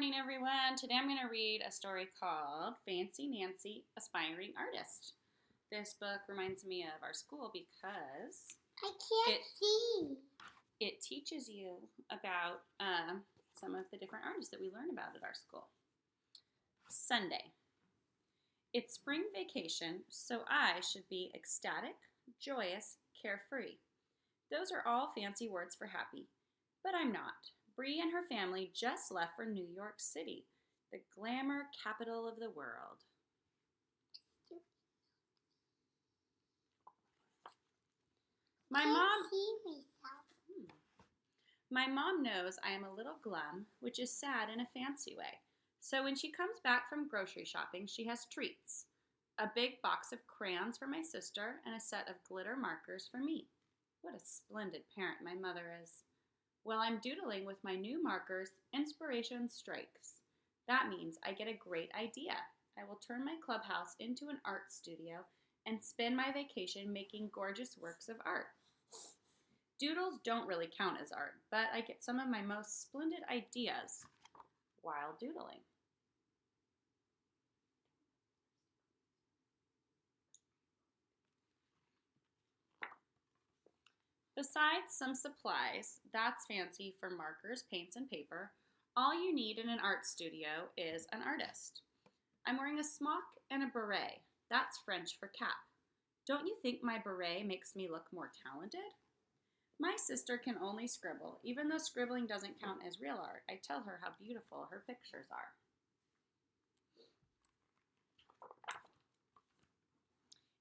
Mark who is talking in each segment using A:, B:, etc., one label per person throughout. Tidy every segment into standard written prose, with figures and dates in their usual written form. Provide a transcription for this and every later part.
A: morning, everyone. Today I'm going to read a story called Fancy Nancy, Aspiring Artist. This book reminds me of our school because
B: I can't see.
A: it teaches you about some of the different artists that we learn about at our school. Sunday. It's spring vacation, so I should be ecstatic, joyous, carefree. Those are all fancy words for happy, but I'm not. Bree and her family just left for New York City, the glamour capital of the world. My mom knows I am a little glum, which is sad in a fancy way. So when she comes back from grocery shopping, she has treats. A big box of crayons for my sister and a set of glitter markers for me. What a splendid parent my mother is. While I'm doodling with my new markers, inspiration strikes. That means I get a great idea. I will turn my clubhouse into an art studio and spend my vacation making gorgeous works of art. Doodles don't really count as art, but I get some of my most splendid ideas while doodling. Besides some supplies, that's fancy for markers, paints, and paper, all you need in an art studio is an artist. I'm wearing a smock and a beret. That's French for cap. Don't you think my beret makes me look more talented? My sister can only scribble. Even though scribbling doesn't count as real art, I tell her how beautiful her pictures are.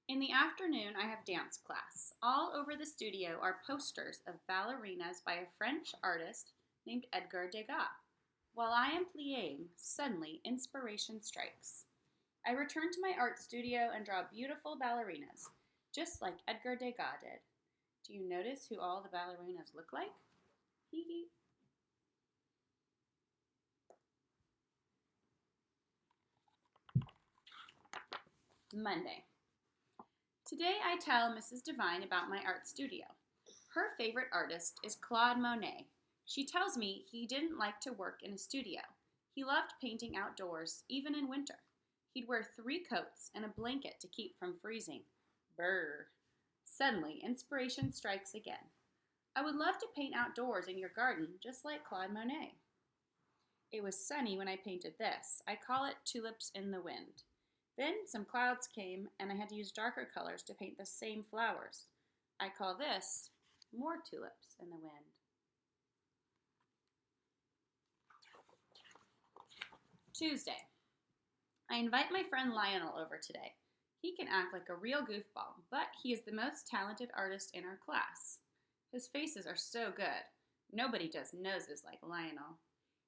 A: In the afternoon, I have dance class. All over the studio are posters of ballerinas by a French artist named Edgar Degas. While I am pliéing, suddenly inspiration strikes. I return to my art studio and draw beautiful ballerinas, just like Edgar Degas did. Do you notice who all the ballerinas look like? Hee hee. Monday. Today I tell Mrs. Devine about my art studio. Her favorite artist is Claude Monet. She tells me he didn't like to work in a studio. He loved painting outdoors, even in winter. He'd wear 3 coats and a blanket to keep from freezing. Brr. Suddenly, inspiration strikes again. I would love to paint outdoors in your garden, just like Claude Monet. It was sunny when I painted this. I call it Tulips in the Wind. Then some clouds came, and I had to use darker colors to paint the same flowers. I call this More Tulips in the Wind. Tuesday. I invite my friend Lionel over today. He can act like a real goofball, but he is the most talented artist in our class. His faces are so good. Nobody does noses like Lionel.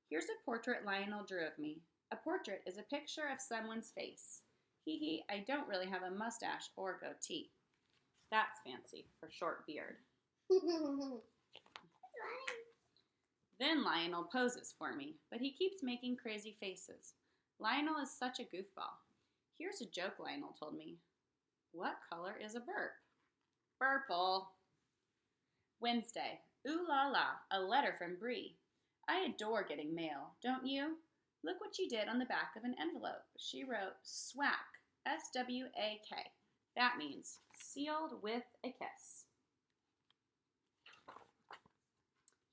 A: Here's a portrait Lionel drew of me. A portrait is a picture of someone's face. Hee hee, I don't really have a mustache or goatee. That's fancy for short beard. Then Lionel poses for me, but he keeps making crazy faces. Lionel is such a goofball. Here's a joke Lionel told me. What color is a burp? Purple. Wednesday. Ooh la la, a letter from Bree. I adore getting mail, don't you? Look what she did on the back of an envelope. She wrote SWAK, S-W-A-K. That means sealed with a kiss.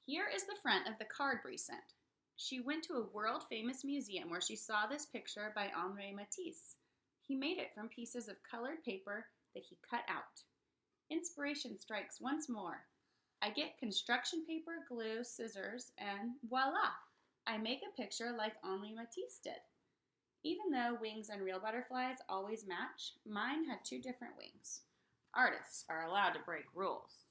A: Here is the front of the card Bree sent. She went to a world-famous museum where she saw this picture by Henri Matisse. He made it from pieces of colored paper that he cut out. Inspiration strikes once more. I get construction paper, glue, scissors, and voila! I make a picture like Henri Matisse did. Even though wings and real butterflies always match, mine had 2 different wings. Artists are allowed to break rules.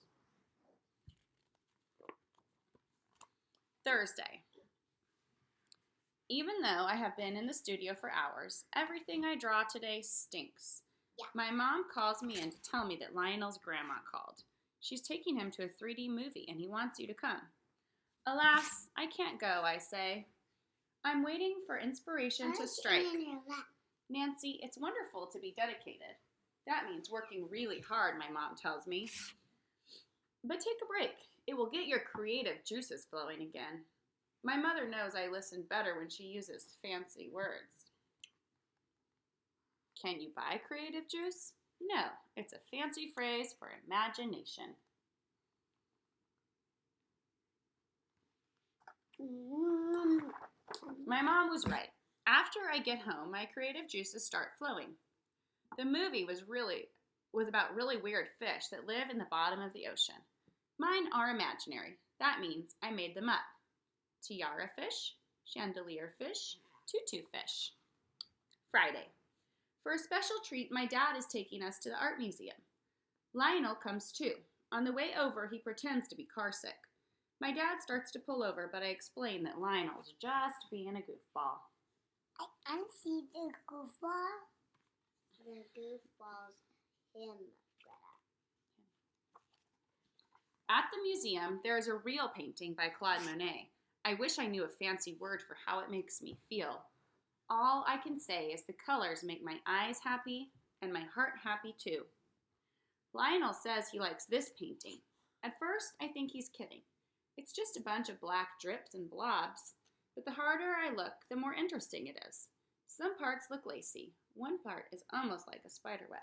A: Thursday. Even though I have been in the studio for hours, everything I draw today stinks.
B: Yeah.
A: My mom calls me in to tell me that Lionel's grandma called. She's taking him to a 3D movie and he wants you to come. Alas, I can't go, I say. I'm waiting for inspiration to strike. Nancy, it's wonderful to be dedicated. That means working really hard, my mom tells me. But take a break. It will get your creative juices flowing again. My mother knows I listen better when she uses fancy words. Can you buy creative juice? No, it's a fancy phrase for imagination. My mom was right. After I get home, my creative juices start flowing. The movie was about really weird fish that live in the bottom of the ocean. Mine are imaginary. That means I made them up. Tiara fish, chandelier fish, tutu fish. Friday. For a special treat, my dad is taking us to the art museum. Lionel comes too. On the way over, he pretends to be carsick. My dad starts to pull over, but I explain that Lionel's just being a goofball.
B: I see the goofball. The goofball's him.
A: At the museum, there is a real painting by Claude Monet. I wish I knew a fancy word for how it makes me feel. All I can say is the colors make my eyes happy and my heart happy too. Lionel says he likes this painting. At first, I think he's kidding. It's just a bunch of black drips and blobs, but the harder I look, the more interesting it is. Some parts look lacy. One part is almost like a spider web.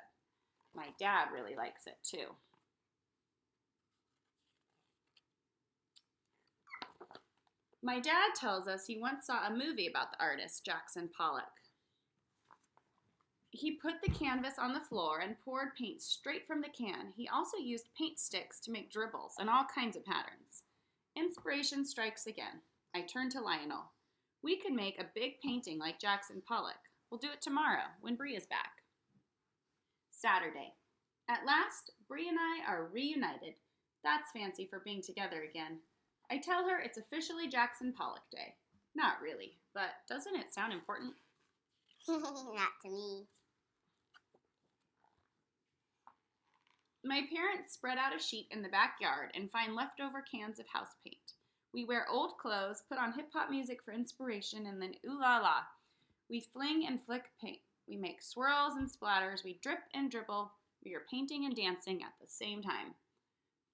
A: My dad really likes it too. My dad tells us he once saw a movie about the artist Jackson Pollock. He put the canvas on the floor and poured paint straight from the can. He also used paint sticks to make dribbles and all kinds of patterns. Inspiration strikes again. I turn to Lionel. We could make a big painting like Jackson Pollock. We'll do it tomorrow when Bree is back. Saturday. At last, Bree and I are reunited. That's fancy for being together again. I tell her it's officially Jackson Pollock Day. Not really, but doesn't it sound important?
B: Not to me.
A: My parents spread out a sheet in the backyard and find leftover cans of house paint. We wear old clothes, put on hip-hop music for inspiration, and then ooh la la. We fling and flick paint. We make swirls and splatters. We drip and dribble. We are painting and dancing at the same time.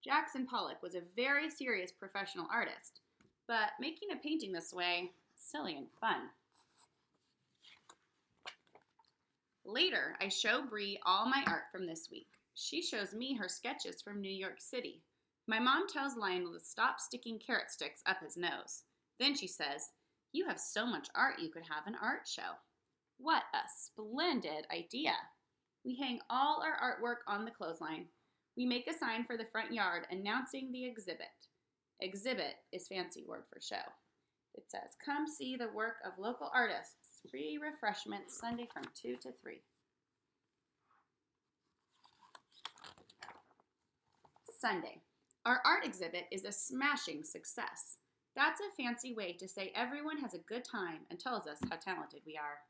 A: Jackson Pollock was a very serious professional artist, but making a painting this way, silly and fun. Later, I show Bree all my art from this week. She shows me her sketches from New York City. My mom tells Lionel to stop sticking carrot sticks up his nose. Then she says, "You have so much art you could have an art show." What a splendid idea! We hang all our artwork on the clothesline. We make a sign for the front yard announcing the exhibit. Exhibit is fancy word for show. It says, "Come see the work of local artists. Free refreshments Sunday from 2 to 3. Sunday. Our art exhibit is a smashing success. That's a fancy way to say everyone has a good time and tells us how talented we are.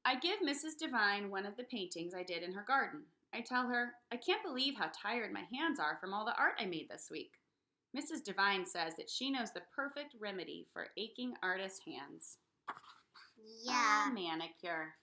A: I give Mrs. Devine one of the paintings I did in her garden. I tell her, I can't believe how tired my hands are from all the art I made this week. Mrs. Devine says that she knows the perfect remedy for aching artist hands.
B: Yeah.
A: A manicure.